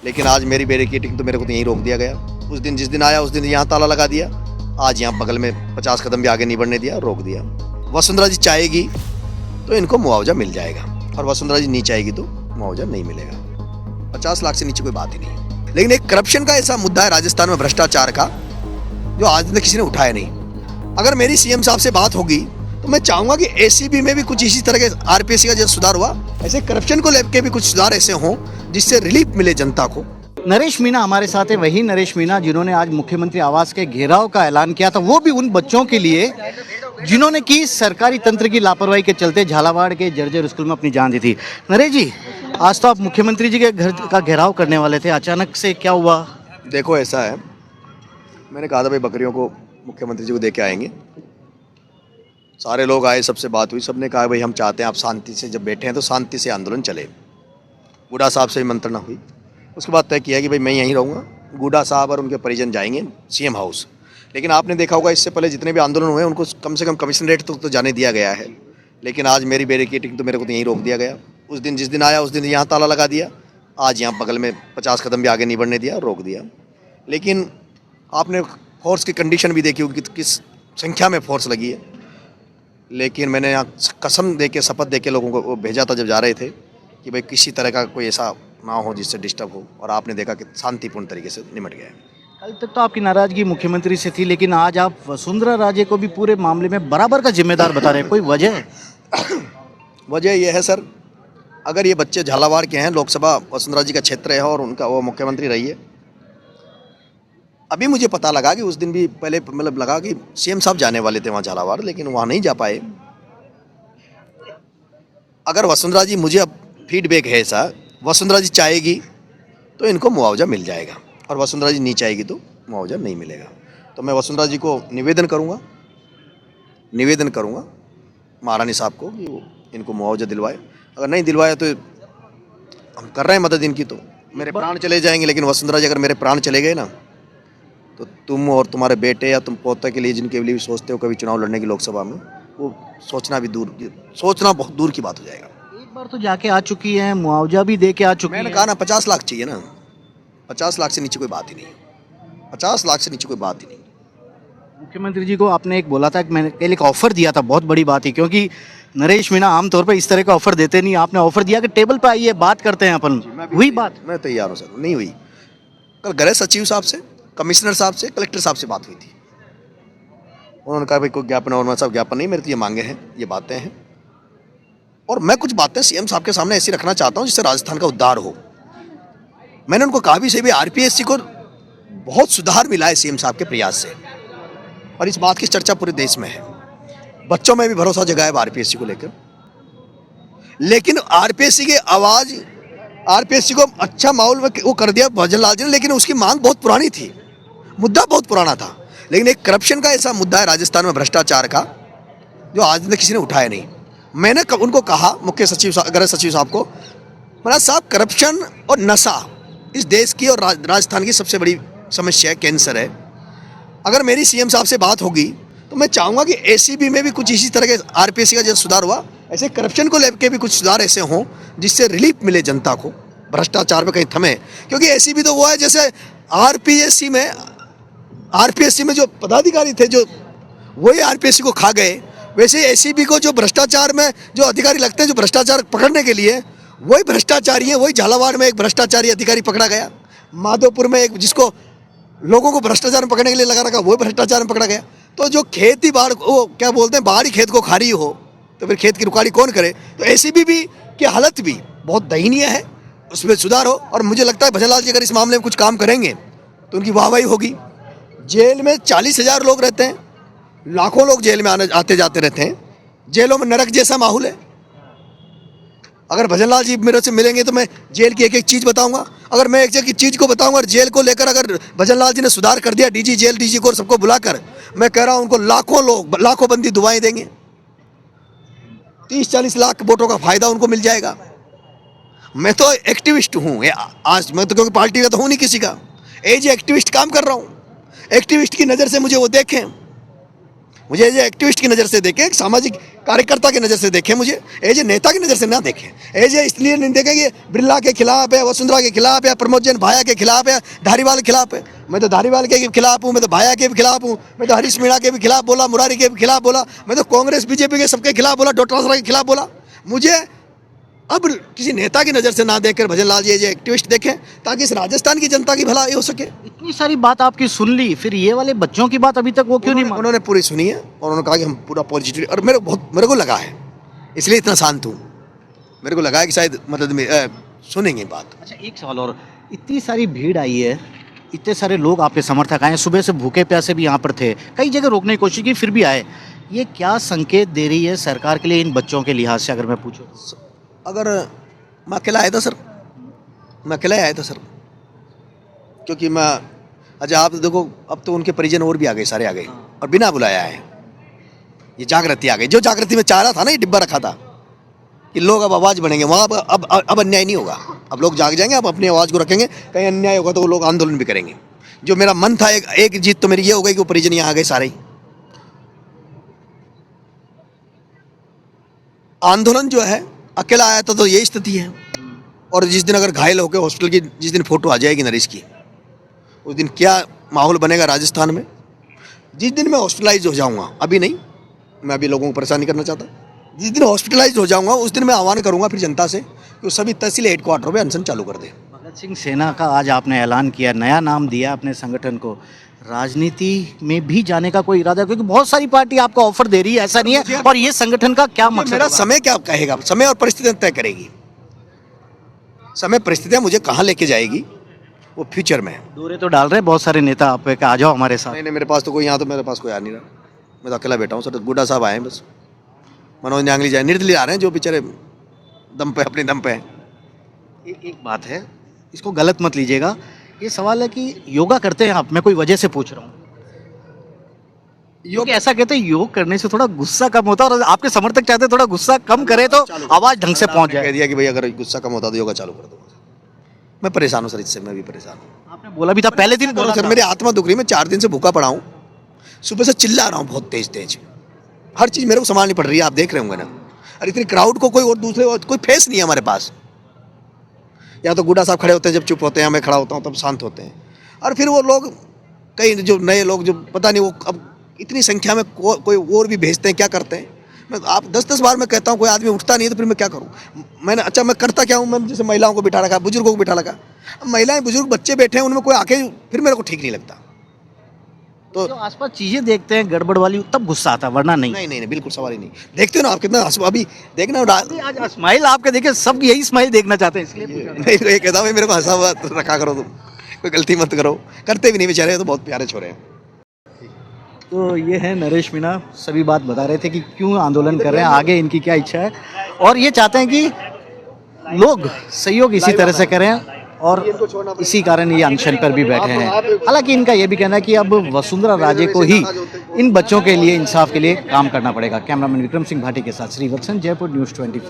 लेकिन आज मेरी बैरिकेडिंग तो मेरे को तो यहीं रोक दिया गया। उस दिन जिस दिन आया उस दिन यहाँ ताला लगा दिया, आज यहाँ बगल में 50 कदम भी आगे नहीं बढ़ने दिया, रोक दिया। वसुंधरा जी चाहेगी तो इनको मुआवजा मिल जाएगा और वसुंधरा जी नहीं चाहेगी तो मुआवजा नहीं मिलेगा। 50 लाख से नीचे कोई बात ही नहीं है। लेकिन एक करप्शन का ऐसा मुद्दा है राजस्थान में, भ्रष्टाचार का, जो आज तक किसी ने उठाया नहीं। अगर मेरी सीएम साहब से बात होगी तो मैं चाहूंगा कि एसीबी में भी कुछ इसी तरह के आरपीएससी का जैसे सुधार हुआ, ऐसे करप्शन को लेकर भी कुछ सुधार ऐसे हों जिससे रिलीफ मिले जनता को। नरेश मीणा हमारे साथ है, वही नरेश मीणा जिन्होंने आज मुख्यमंत्री आवास के घेराव का ऐलान किया था, वो भी उन बच्चों के लिए जिन्होंने की सरकारी तंत्र की लापरवाही के चलते झालावाड़ के जर्जर स्कूल में अपनी जान दी थी। नरेश जी, आज तो आप मुख्यमंत्री जी के घर का घेराव करने वाले थे, अचानक से क्या हुआ? देखो ऐसा है, मैंने कहा था भाई बकरियों को मुख्यमंत्री जी को दे के आएंगे। सारे लोग आए, सबसे बात हुई, सबने कहा भाई हम चाहते हैं आप शांति से, जब बैठे हैं तो शांति से आंदोलन चले। गुडा साहब से भी मंत्रणा हुई, उसके बाद तय किया कि भाई मैं यहीं रहूँगा, गुडा साहब और उनके परिजन जाएंगे सीएम हाउस। लेकिन आपने देखा होगा इससे पहले जितने भी आंदोलन हुए उनको कम से कम कमिश्नरेट तो जाने दिया गया है। लेकिन आज मेरी बैरिकेडिंग तो मेरे को तो यहीं रोक दिया गया। उस दिन जिस दिन आया उस दिन यहाँ ताला लगा दिया, आज यहाँ बगल में 50 कदम भी आगे नहीं बढ़ने दिया, रोक दिया। लेकिन आपने फोर्स की कंडीशन भी देखी होगी कि किस संख्या में फोर्स लगी है। लेकिन मैंने यहाँ कसम दे के, शपथ दे के लोगों को भेजा था जब जा रहे थे कि भाई किसी तरह का कोई ऐसा ना हो जिससे डिस्टर्ब हो, और आपने देखा कि शांतिपूर्ण तरीके से निमट गया है। कल तक तो आपकी नाराजगी मुख्यमंत्री से थी, लेकिन आज आप वसुंधरा राजे को भी पूरे मामले में बराबर का जिम्मेदार बता रहे हैं, कोई वजह है? वजह यह है सर, अगर ये बच्चे झालावाड़ के हैं, लोकसभा वसुंधरा जी का क्षेत्र है और उनका वो मुख्यमंत्री रही है। अभी मुझे पता लगा कि उस दिन भी पहले मतलब लगा कि सीएम साहब जाने वाले थे वहाँ झालावाड़, लेकिन वहाँ नहीं जा पाए। अगर वसुंधरा जी, मुझे अब फीडबैक है ऐसा, वसुंधरा जी चाहेगी तो इनको मुआवजा मिल जाएगा और वसुंधरा जी नहीं चाहेगी तो मुआवजा नहीं मिलेगा। तो मैं वसुंधरा जी को निवेदन करूँगा महारानी साहब को कि वो इनको मुआवजा दिलवाए। अगर नहीं दिलवाया तो हम कर रहे हैं मदद इनकी, तो मेरे प्राण चले जाएंगे। लेकिन वसुंधरा जी, अगर मेरे प्राण चले गए ना, तो तुम और तुम्हारे बेटे या तुम पोते के लिए, जिनके लिए भी सोचते हो कभी चुनाव लड़ने की लोकसभा में, वो सोचना बहुत दूर की बात हो जाएगा। एक बार तो जाके आ चुकी है, मुआवजा भी दे के आ चुकी है। मैंने कहा ना 50 लाख चाहिए ना, 50 लाख से नीचे कोई बात ही नहीं, 50 लाख से नीचे कोई बात ही नहीं। मुख्यमंत्री जी को आपने एक बोला था कि मैंने कल एक ऑफर दिया था, बहुत बड़ी बात है, क्योंकि नरेश मीणा आमतौर पर इस तरह का ऑफर देते नहीं। आपने ऑफर दिया कि टेबल पर आइए, बात करते हैं अपन, हुई बात? मैं तैयार हूँ सर। नहीं हुई, कल गृह सचिव साहब से, कमिश्नर साहब से, कलेक्टर साहब से बात हुई थी। उन्होंने कहा भाई कोई ज्ञापन, और साहब ज्ञापन नहीं, मेरे तो ये मांगे हैं, ये बातें हैं। और मैं कुछ बातें सीएम साहब के सामने ऐसी रखना चाहता हूँ जिससे राजस्थान का उद्धार हो। मैंने उनको कहा भी सही भाई, आरपीएससी को बहुत सुधार मिला है सीएम साहब के प्रयास से, और इस बात की चर्चा पूरे देश में है। बच्चों में भी भरोसा जगाया आरपीएससी को लेकर। लेकिन आरपीएससी की आवाज, आरपीएससी को अच्छा माहौल में वो कर दिया भजन लाल जी ने, लेकिन उसकी मांग बहुत पुरानी थी, मुद्दा बहुत पुराना था। लेकिन एक करप्शन का ऐसा मुद्दा है राजस्थान में, भ्रष्टाचार का, जो आज तक किसी ने उठाया नहीं। मैंने उनको कहा, मुख्य सचिव, गृह सचिव साहब को, महाराज साहब, करप्शन और नशा इस देश की और राजस्थान की सबसे बड़ी समस्या है, कैंसर है। अगर मेरी सीएम साहब से बात होगी तो मैं चाहूँगा कि एसीबी में भी कुछ इसी तरह के आरपीएससी का जैसे सुधार हुआ, ऐसे करप्शन को लेकर भी कुछ सुधार ऐसे हों जिससे रिलीफ मिले जनता को, भ्रष्टाचार पे कहीं थमे। क्योंकि एसीबी तो वो है, जैसे आरपीएससी में जो पदाधिकारी थे, जो वही आरपीएससी को खा गए, वैसे एसीबी को जो भ्रष्टाचार में जो अधिकारी लगते हैं, जो भ्रष्टाचार पकड़ने के लिए, वही भ्रष्टाचारी है। वही झालावाड़ में एक भ्रष्टाचारी अधिकारी पकड़ा गया, माधोपुर में एक जिसको लोगों को भ्रष्टाचार में पकड़ने के लिए लगा रखा, वही भ्रष्टाचार में पकड़ा गया। तो जो खेती बाढ़, वो क्या बोलते हैं, बाहरी खेत को खा रही हो तो फिर खेत की रुखाड़ी कौन करे। तो एसीबी भी की हालत भी बहुत दयनीय है, उसमें सुधार हो। और मुझे लगता है भजनलाल जी अगर इस मामले में कुछ काम करेंगे तो उनकी वाहवाही होगी। जेल में 40,000 लोग रहते हैं, लाखों लोग जेल में आते जाते रहते हैं, जेलों में नरक जैसा माहौल है। अगर भजनलाल जी मेरे से मिलेंगे तो मैं जेल की एक एक चीज़ बताऊंगा। अगर मैं एक एक चीज़ को बताऊंगा और जेल को लेकर अगर भजनलाल जी ने सुधार कर दिया, डीजी जेल, डीजी को सबको बुलाकर, मैं कह रहा हूं उनको लाखों बंदी दुआएं देंगे। 30-40 लाख वोटों का फायदा उनको मिल जाएगा। मैं तो एक्टिविस्ट हूँ आज, मैं तो क्योंकि पार्टी का तो हूँ नहीं किसी का, एज एक्टिविस्ट काम कर रहा हूँ। एक्टिविस्ट की नज़र से मुझे वो देखें। मुझे एज ए एक्टिविस्ट की नज़र से देखें, एक सामाजिक कार्यकर्ता की नज़र से देखें, मुझे एज ए नेता की नज़र से ना देखें। एज ए इसलिए नहीं देखें कि बिरला के खिलाफ है, वसुंधरा के खिलाफ है, प्रमोद जैन भाया के खिलाफ है, धारीवाल के खिलाफ है। मैं तो धारीवाल के भी खिलाफ हूँ, मैं तो भाया के भी खिलाफ हूँ, मैं तो हरीश मीणा के भी खिलाफ बोला, मुरारी के भी खिलाफ बोला, मैं तो कांग्रेस बीजेपी के सबके खिलाफ बोला, डोटासरा के खिलाफ बोला। मुझे अब किसी नेता की नज़र से ना देखकर भजन Lal ji as a activist देखें, ताकि इस राजस्थान की जनता की भलाई हो सके। इतनी सारी बात आपकी सुन ली, फिर ये वाले बच्चों की बात अभी तक वो क्यों नहीं मान? उन्होंने पूरी सुनी है और उन्होंने कहा कि हम पूरा पॉजिटिव, और मेरे को लगा है, इसलिए इतना शांत हूँ। मेरे को लगा है कि शायद मतलब सुनेंगे बात। अच्छा, एक सवाल और, इतनी सारी भीड़ आई है, इतने सारे लोग आपके समर्थक आए, सुबह से भूखे प्यासे भी यहाँ पर थे, कई जगह रोकने की कोशिश की फिर भी आए, ये क्या संकेत दे रही है सरकार के लिए इन बच्चों के लिहाज से, अगर मैं पूछूं? अगर मैं अकेला आया था सर, मैं अकेला ही आया था सर, क्योंकि मैं, अच्छा आप देखो अब तो उनके परिजन और भी आ गए, सारे आ गए और बिना बुलाया आए। ये जागृति आ गई, जो जागृति में चाह रहा था ना, ये डिब्बा रखा था कि लोग अब आवाज़ बनेंगे वहाँ, अब अन्याय नहीं होगा, अब लोग जाग जाएंगे, अब अपनी आवाज़ को रखेंगे, कहीं अन्याय होगा तो वो लोग आंदोलन भी करेंगे। जो मेरा मन था, एक जीत तो मेरी ये हो गई कि वो परिजन यहाँ आ गए सारे ही। आंदोलन जो है अकेला आया था तो ये स्थिति है, और जिस दिन अगर घायल होकर हॉस्पिटल की जिस दिन फोटो आ जाएगी नरेश की, उस दिन क्या माहौल बनेगा राजस्थान में। जिस दिन मैं हॉस्पिटलाइज हो जाऊंगा, अभी नहीं, मैं अभी लोगों को परेशान नहीं करना चाहता, जिस दिन हॉस्पिटलाइज हो जाऊंगा उस दिन मैं आह्वान करूंगा फिर जनता से कि वो सभी तहसील हेडक्वार्टर में अनशन चालू कर दे। भगत सिंह सेना का आज आपने ऐलान किया, नया नाम दिया अपने संगठन को, राजनीति में भी जाने का कोई इरादा? क्योंकि बहुत सारी पार्टी आपको ऑफर दे रही है, ऐसा नहीं है, और ये संगठन का क्या मकसद मेरा होगा? समय क्या कहेगा, समय और परिस्थितियां तय करेगी। समय परिस्थितियां मुझे कहाँ लेके जाएगी वो फ्यूचर में है। दौरे तो डाल रहे हैं बहुत सारे नेता आप पे, आ जाओ हमारे साथ। नहीं, मेरे पास तो कोई, यहाँ तो मेरे पास कोई आ नहीं रहा, मैं तो अकेला बैठा हूँ सर। गुड्डा साहब आए हैं बस, मनोज न्यांगली जाए, निर्दलीय आ रहे हैं जो बेचारे दम पे, अपने दम पे हैं। एक बात है, इसको गलत मत लीजिएगा, ये सवाल है कि योगा करते हैं आप, मैं कोई वजह से पूछ रहा हूँ। योग ऐसा कहते हैं योग करने से थोड़ा गुस्सा कम होता है, और आपके समर्थक चाहते हैं थोड़ा गुस्सा कम करे तो आवाज ढंग से पहुंच कह जाए। दिया कि भाई अगर गुस्सा कम होता तो योगा चालू कर दूंगा। मैं परेशान हूँ सर, इससे मैं भी परेशान हूँ। आपने बोला भी था पहले दिन, बोला सर था। मेरी आत्मा दुख रही, मैं 4 दिन से भूखा पड़ा हूँ, सुबह से चिल्ला रहा हूँ बहुत तेज तेज, हर चीज़ मेरे को संभालनी पड़ रही है, आप देख रहे होंगे ना। और इतनी क्राउड को कोई और दूसरे और कोई फेस नहीं है हमारे पास। या तो गुड्डा साहब खड़े होते हैं जब चुप होते हैं, मैं खड़ा होता हूँ तब शांत होते हैं, और फिर वो लोग कई जो नए लोग जो पता नहीं वो अब इतनी संख्या में कोई और भी भेजते हैं, क्या करते हैं। मैं आप 10-10 बार मैं कहता हूँ कोई आदमी उठता नहीं है तो फिर मैं क्या करूँ। मैंने अच्छा मैं करता क्या हूँ, मैं जैसे महिलाओं को बिठा रखा, बुजुर्गों को बिठा रखा। अब महिलाएं बुजुर्ग बच्चे बैठे हैं, उनमें कोई आके फिर मेरे को ठीक नहीं लगता। तो जो आसपास चीजें देखते हैं गड़बड़ वाली तब गुस्सा आता, वरना नहीं। नहीं नहीं नहीं, बिल्कुल सवाल ही नहीं। देखते हो ना आप कितना अभी देखना आज स्माइल आपके देखे, सब यही स्माइल देखना चाहते हैं, इसलिए पूछा। नहीं, ये कहता हूँ मेरे को हंसा हुआ रखा करो, तुम कोई गलती मत करो। करते भी नहीं बेचारे, तो बहुत प्यारे छोरे हैं। तो ये है नरेश मीणा, सभी बात बता रहे थे कि क्यों आंदोलन कर रहे हैं, आगे इनकी क्या इच्छा है, और ये चाहते हैं कि लोग सहयोग इसी तरह से करें, और इसी कारण ये अनशन पर भी बैठे हैं। हालांकि इनका ये भी कहना है कि अब वसुंधरा राजे को ही इन बच्चों के लिए इंसाफ के लिए काम करना पड़ेगा। कैमरामैन विक्रम सिंह भाटी के साथ श्रीवत्सन, जयपुर न्यूज़ 24।